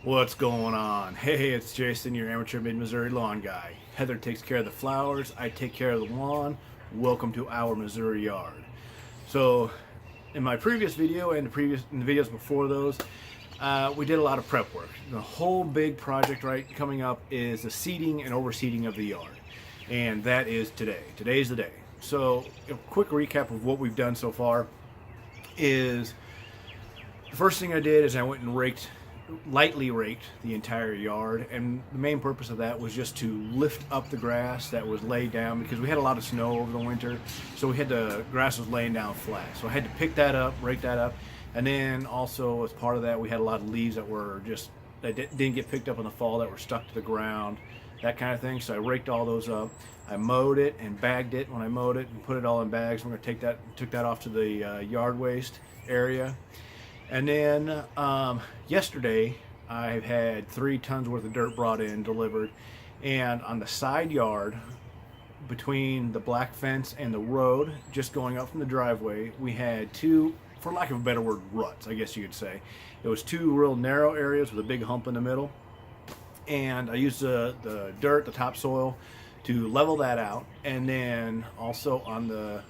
What's going on? Hey, it's Jason, your amateur mid-Missouri lawn guy. Heather takes care of the flowers, I take care of the lawn. Welcome to our Missouri yard. So, in my previous video and in the videos before those, we did a lot of prep work. The whole big project coming up is the seeding and overseeding of the yard. And that is today. Today's the day. So, a quick recap of what we've done so far is the first thing I did is I went and lightly raked the entire yard, and the main purpose of that was just to lift up the grass that was laid down because we had a lot of snow over the winter, so grass was laying down flat, so I had to pick that up, rake that up. And then also as part of that, we had a lot of leaves that didn't get picked up in the fall that were stuck to the ground, that kind of thing. So I raked all those up. I mowed it and bagged it when I mowed it and put it all in bags. We're going to took that off to the yard waste area. And then yesterday, I've had 3 tons worth of dirt brought in, delivered. And on the side yard, between the black fence and the road, just going up from the driveway, we had 2, for lack of a better word, ruts, I guess you could say. It was 2 real narrow areas with a big hump in the middle. And I used the dirt, the topsoil, to level that out. And then also on the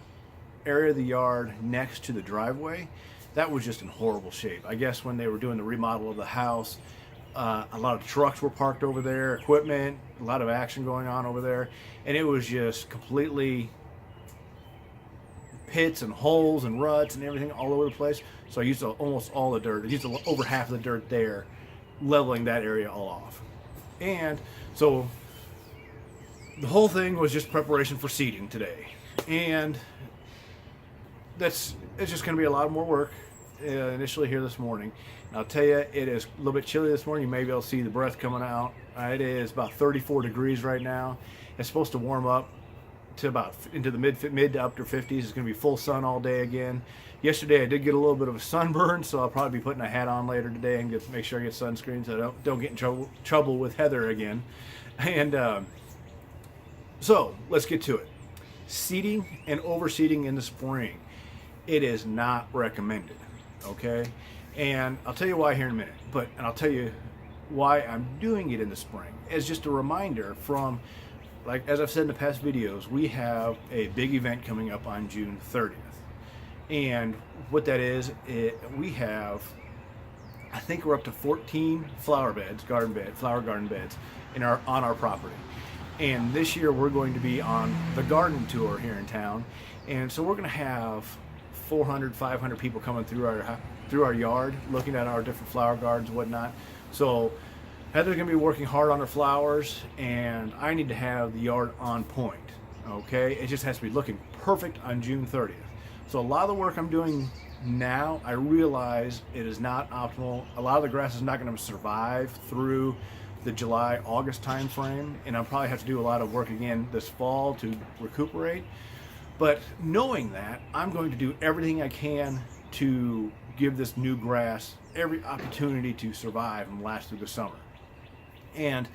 area of the yard next to the driveway, that was just in horrible shape. I guess when they were doing the remodel of the house, a lot of trucks were parked over there, equipment, a lot of action going on over there, and it was just completely pits and holes and ruts and everything all over the place. So I used almost all the dirt. I used over half of the dirt there, leveling that area all off. And so the whole thing was just preparation for seeding today. And it's just going to be a lot more work initially here this morning. And I'll tell you, it is a little bit chilly this morning. You may be able to see the breath coming out. It is about 34 degrees right now. It's supposed to warm up to about into the mid to upper 50s. It's going to be full sun all day again. Yesterday I did get a little bit of a sunburn, so I'll probably be putting a hat on later today and make sure I get sunscreen so I don't get in trouble with Heather again. And so let's get to it. Seeding and overseeding in the spring. It is not recommended, okay? And I'll tell you why here in a minute, and I'll tell you why I'm doing it in the spring. As just a reminder from, as I've said in the past videos, we have a big event coming up on June 30th. And what that is, we have, I think we're up to 14 flower garden beds on our property. And this year we're going to be on the garden tour here in town. And so we're going to have 400, 500 people coming through our yard, looking at our different flower gardens and whatnot. So Heather's gonna be working hard on her flowers, and I need to have the yard on point. Okay, it just has to be looking perfect on June 30th. So a lot of the work I'm doing now, I realize it is not optimal. A lot of the grass is not going to survive through the July, August time frame, and I'll probably have to do a lot of work again this fall to recuperate. But knowing that, I'm going to do everything I can to give this new grass every opportunity to survive and last through the summer. And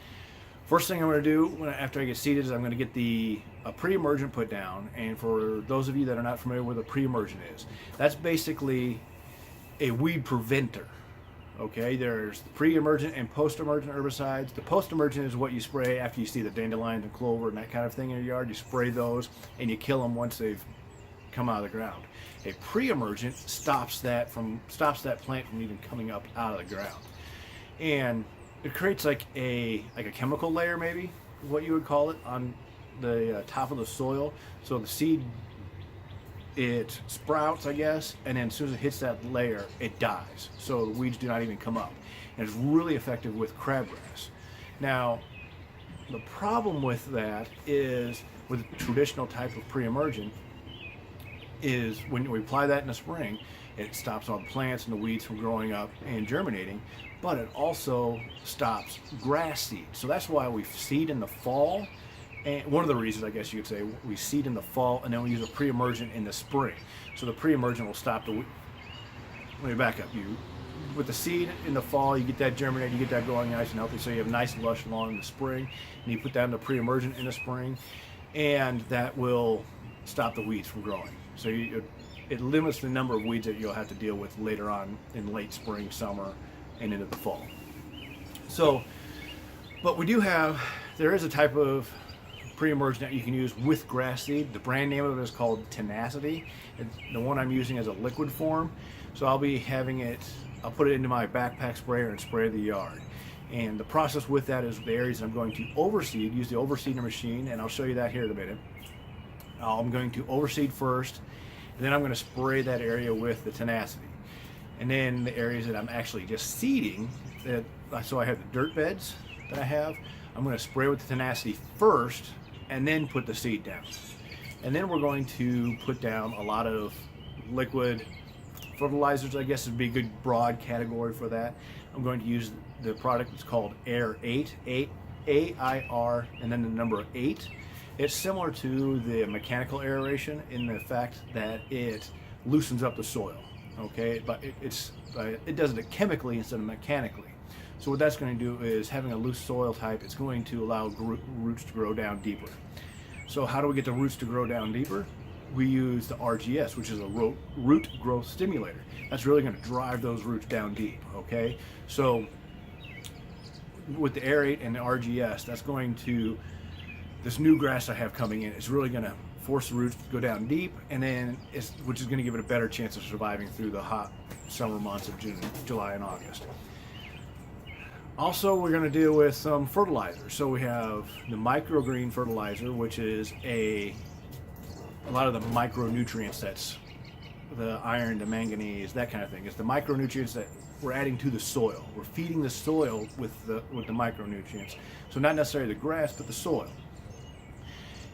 first thing I'm going to do after I get seeded is I'm going to get a pre-emergent put down. And for those of you that are not familiar with what a pre-emergent is, that's basically a weed preventer. Okay, there's the pre-emergent and post-emergent herbicides. The post-emergent is what you spray after you see the dandelions and clover and that kind of thing in your yard. You spray those and you kill them once they've come out of the ground. A pre-emergent stops that plant from even coming up out of the ground, and it creates like a chemical layer, maybe what you would call it, on the top of the soil. So the seed, it sprouts, I guess, and then as soon as it hits that layer, it dies. So the weeds do not even come up. And it's really effective with crabgrass. Now, the problem with that is, with a traditional type of pre-emergent, is when we apply that in the spring, it stops all the plants and the weeds from growing up and germinating, but it also stops grass seed. So that's why we seed in the fall. And one of the reasons, I guess you could say, we seed in the fall and then we use a pre-emergent in the spring. So the pre-emergent will stop let me back up. With the seed in the fall, you get that germinate, you get that growing nice and healthy, so you have nice lush lawn in the spring, and you put that in the pre-emergent in the spring, and that will stop the weeds from growing. So it limits the number of weeds that you'll have to deal with later on in late spring, summer, and into the fall. So, but we do have, there is a type of pre-emergent that you can use with grass seed. The brand name of it is called Tenacity. The one I'm using is a liquid form. So I'll be having it, I'll put it into my backpack sprayer and spray the yard. And the process with that is the areas I'm going to overseed, use the overseeder machine, and I'll show you that here in a minute. I'm going to overseed first, and then I'm going to spray that area with the Tenacity. And then the areas that I'm actually just seeding, so I have the dirt beds that I have, I'm going to spray with the Tenacity first, and then put the seed down. And then we're going to put down a lot of liquid fertilizers, I guess would be a good broad category for that. I'm going to use the product that's called Air 8, A-I-R, and then the number 8. It's similar to the mechanical aeration in the fact that it loosens up the soil, okay? But it does it chemically instead of mechanically. So what that's going to do is, having a loose soil type, it's going to allow roots to grow down deeper. So how do we get the roots to grow down deeper? We use the RGS, which is a root growth stimulator. That's really going to drive those roots down deep, okay? So with the Aerate and the RGS, that's going to, this new grass I have coming in, is really going to force the roots to go down deep, and then which is going to give it a better chance of surviving through the hot summer months of June, July, and August. Also, we're going to deal with some fertilizer. So we have the microgreen fertilizer, which is a lot of the micronutrients, that's the iron, the manganese, that kind of thing. It's the micronutrients that we're adding to the soil. We're feeding the soil with the micronutrients. So not necessarily the grass, but the soil.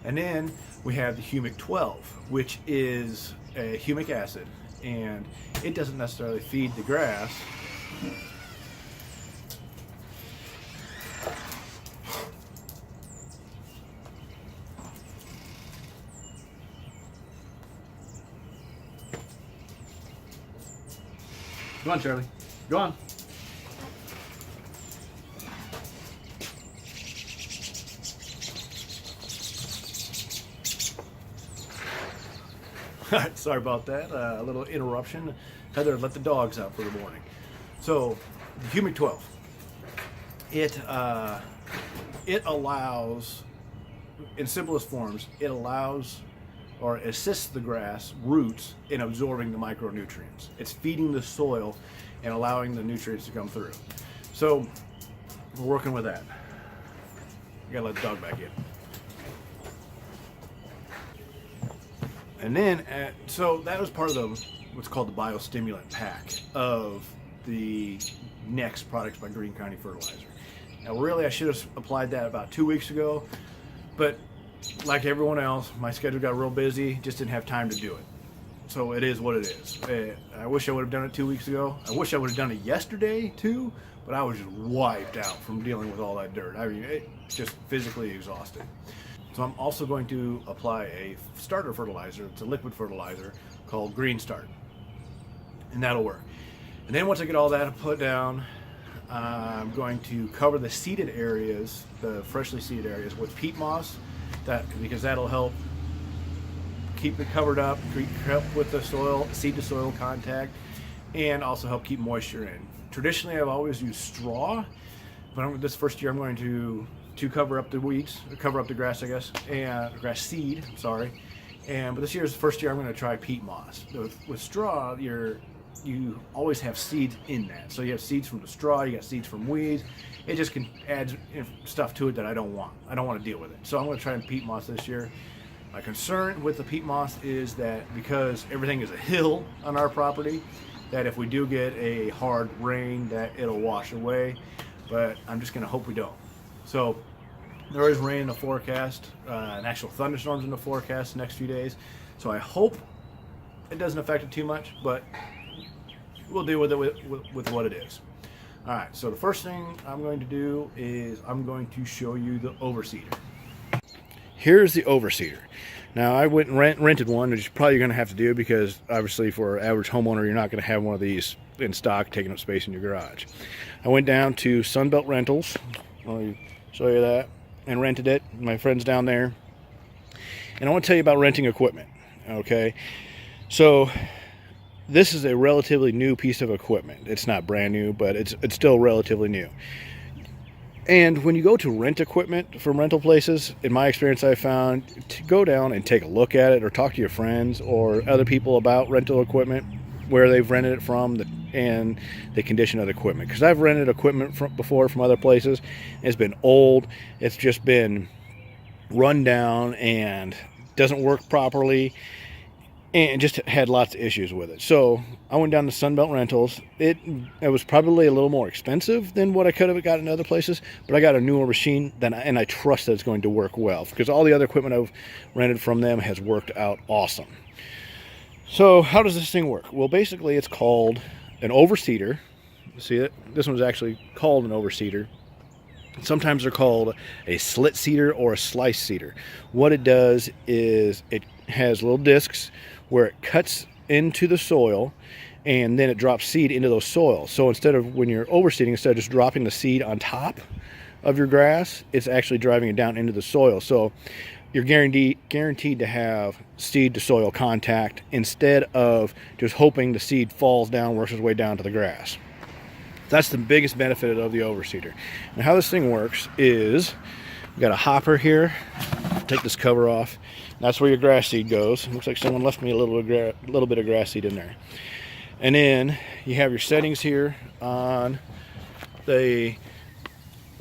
And then we have the humic 12, which is a humic acid, and it doesn't necessarily feed the grass. Go on, Charlie. Go on. Sorry about that. A little interruption. Heather let the dogs out for the morning. So, the humic 12. It allows, in simplest forms, it allows or assists the grass roots in absorbing the micronutrients. It's feeding the soil and allowing the nutrients to come through. So we're working with that. You gotta let the dog back in. And then, so that was part of what's called the biostimulant pack of the N-ext products by Greene County Fertilizer. Now really I should have applied that about 2 weeks ago, but like everyone else, my schedule got real busy, just didn't have time to do it. So it is what it is. I wish I would have done it 2 weeks ago. I wish I would have done it yesterday too, but I was just wiped out from dealing with all that dirt. I mean, it's just physically exhausted. So I'm also going to apply a starter fertilizer. It's a liquid fertilizer called Green Start, and that'll work. And then once I get all that put down, I'm going to cover the seeded areas, the freshly seeded areas, with peat moss. Because that'll help keep it covered up, help with the soil, seed to soil contact, and also help keep moisture in. Traditionally, I've always used straw, but this first year I'm going to cover up the weeds, cover up the grass, I guess, and grass seed. Sorry, but this year's the first year I'm going to try peat moss. With straw, you always have seeds in that. So you have seeds from the straw, you got seeds from weeds. It just can add stuff to it that I don't want. I don't want to deal with it. So I'm going to try peat moss this year. My concern with the peat moss is that because everything is a hill on our property, that if we do get a hard rain, that it'll wash away. But I'm just going to hope we don't. So there is rain in the forecast, and actual thunderstorms in the forecast the next few days. So I hope it doesn't affect it too much, but we'll deal with it with what it is. All right, so the first thing I'm going to do is I'm going to show you the overseeder. Here's the overseeder. Now I went and rented one, which you're probably going to have to do because obviously for an average homeowner, you're not going to have one of these in stock taking up space in your garage. I went down to Sunbelt Rentals, I'll show you that, and rented it. My friend's down there. And I want to tell you about renting equipment, okay? So this is a relatively new piece of equipment. It's not brand new, but it's still relatively new. And when you go to rent equipment from rental places, in my experience, I found to go down and take a look at it, or talk to your friends or other people about rental equipment, where they've rented it from, and the condition of the equipment. Because I've rented equipment before from other places. It's been old. It's just been run down and doesn't work properly, and just had lots of issues with it. So I went down to Sunbelt Rentals. It was probably a little more expensive than what I could have got in other places, but I got a newer machine, and I trust that it's going to work well, because all the other equipment I've rented from them has worked out awesome. So how does this thing work? Well, basically it's called an overseater. See it? This one's actually called an overseater. Sometimes they're called a slit seater or a slice seater. What it does is it has little discs where it cuts into the soil, and then it drops seed into those soils. So instead of, when you're overseeding, instead of just dropping the seed on top of your grass, it's actually driving it down into the soil. So you're guaranteed to have seed to soil contact, instead of just hoping the seed falls down, works its way down to the grass. That's the biggest benefit of the overseeder. And how this thing works is, we've got a hopper here. Take this cover off. That's where your grass seed goes. Looks like someone left me a little bit of grass seed in there. And then you have your settings here on the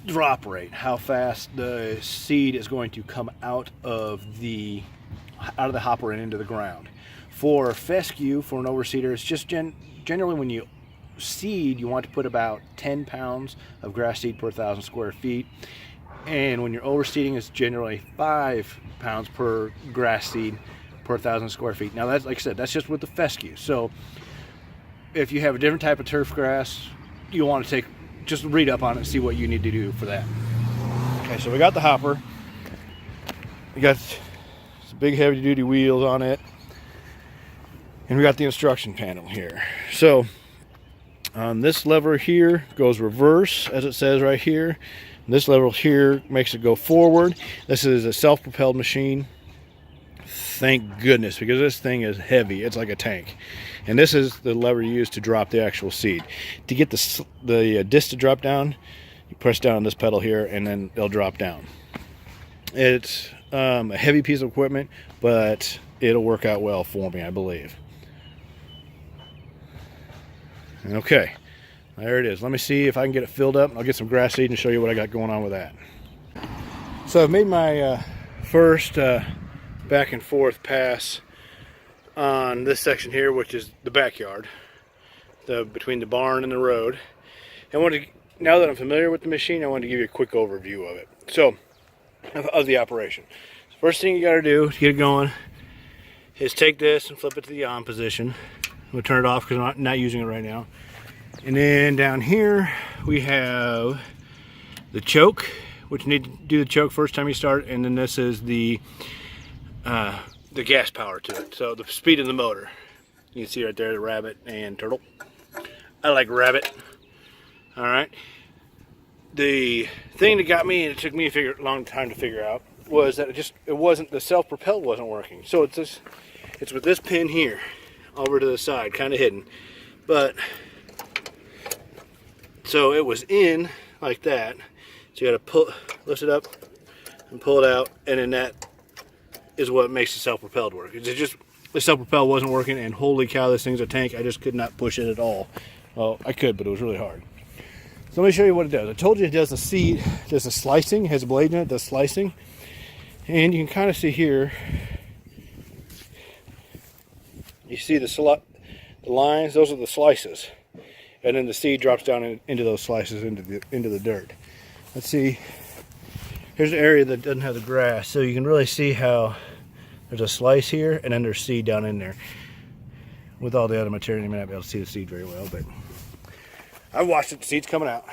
drop rate, how fast the seed is going to come out of the hopper and into the ground. For fescue, for an overseeder, it's just generally when you seed, you want to put about 10 pounds of grass seed per 1,000 square feet. And when you're overseeding, it's generally 5 pounds per grass seed per 1,000 square feet. Now, that's, like I said, that's just with the fescue. So if you have a different type of turf grass, you want to just read up on it and see what you need to do for that. Okay, so we got the hopper. We got some big heavy duty wheels on it. And we got the instruction panel here. So on this lever here goes reverse, as it says right here. This lever here makes it go forward. This is a self-propelled machine. Thank goodness, because this thing is heavy. It's like a tank. And this is the lever you use to drop the actual seed. To get the disc to drop down, you press down on this pedal here, and then it'll drop down. It's a heavy piece of equipment, but it'll work out well for me, I believe. Okay, there it is. Let me see if I can get it filled up. I'll get some grass seed and show you what I got going on with that. So I've made my first back and forth pass on this section here, which is the backyard, between the barn and the road. Now that I'm familiar with the machine, I want to give you a quick overview of it. So, of the operation. So first thing you got to do to get it going is take this and flip it to the on position. We'll turn it off because I'm not using it right now. And then down here we have the choke, which you need to do the choke first time you start, and then this is the gas power to it. So the speed of the motor. You can see right there the rabbit and turtle. I like rabbit. All right. The thing that got me, and it took me a long time to figure out, was that the self-propelled wasn't working. So it's with this pin here over to the side, kind of hidden. But so it was in like that. So you got to lift it up and pull it out, and then that is what makes the self-propelled work. The self-propelled wasn't working, and holy cow, this thing's a tank. I just could not push it at all. Well, I could, but it was really hard. So let me show you what it does. I told you it does the seed, does the slicing, it has a blade in it, does slicing. And you can kind of see here, you see the lines, those are the slices. And then the seed drops down into those slices into the dirt. Let's see, here's an area that doesn't have the grass, so you can really see how there's a slice here, and then there's seed down in there. With all the other material, you may not be able to see the seed very well, but I watched it, the seed's coming out.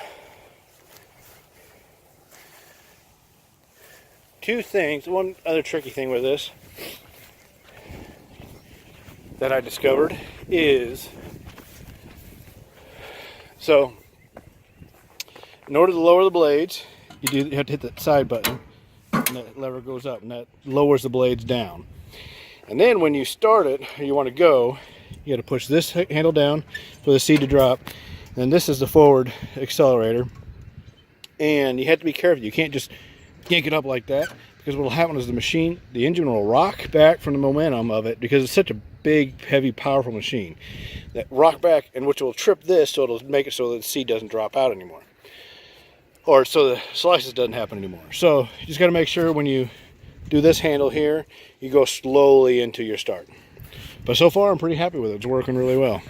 Two things, one other tricky thing with this that I discovered is, so in order to lower the blades, you have to hit that side button, and that lever goes up, and that lowers the blades down. And then when you start it, or you want to go, you got to push this handle down for the seed to drop. And this is the forward accelerator. and you have to be careful. You can't just yank it up like that, because what will happen is the engine will rock back from the momentum of it, because it's such a big, heavy, powerful machine. That rock back, and which will trip this, so it'll make it so that the seed doesn't drop out anymore, or so the slices doesn't happen anymore. So you just got to make sure when you do this handle here, you go slowly into your start. But so far I'm pretty happy with it. It's working really well.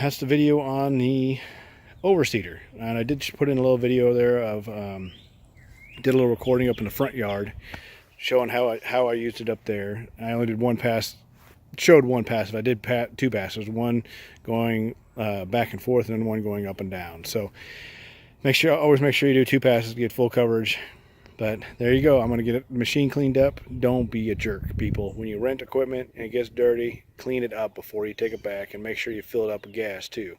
That's the video on the overseeder, and I did put in a little video there of did a little recording up in the front yard showing how I used it up there. I only did one pass, showed one pass. I did two passes, one going back and forth and then one going up and down. So always make sure you do two passes to get full coverage. But there you go. I'm going to get the machine cleaned up. Don't be a jerk, people. When you rent equipment and it gets dirty, clean it up before you take it back, and make sure you fill it up with gas too.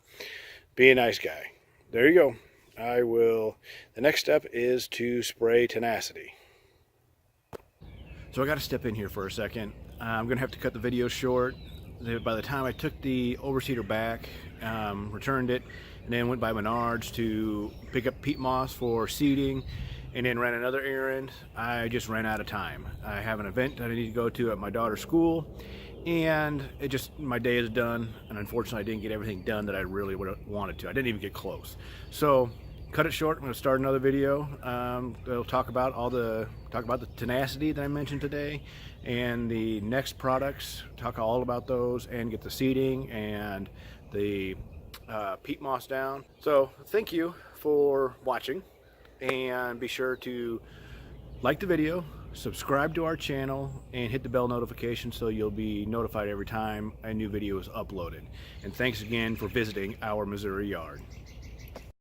Be a nice guy. There you go. The next step is to spray tenacity. So I got to step in here for a second. I'm going to have to cut the video short. By the time I took the overseeder back, returned it, and then went by Menards to pick up peat moss for seeding, and then ran another errand, I just ran out of time. I have an event that I need to go to at my daughter's school, and my day is done, and unfortunately I didn't get everything done that I really would have wanted to. I didn't even get close. So cut it short. I'm going to start another video. It'll talk about the tenacity that I mentioned today, and the N-ext products, talk all about those, and get the seeding and the peat moss down. So thank you for watching, and be sure to like the video, subscribe to our channel, and hit the bell notification so you'll be notified every time a new video is uploaded. And thanks again for visiting our Missouri yard.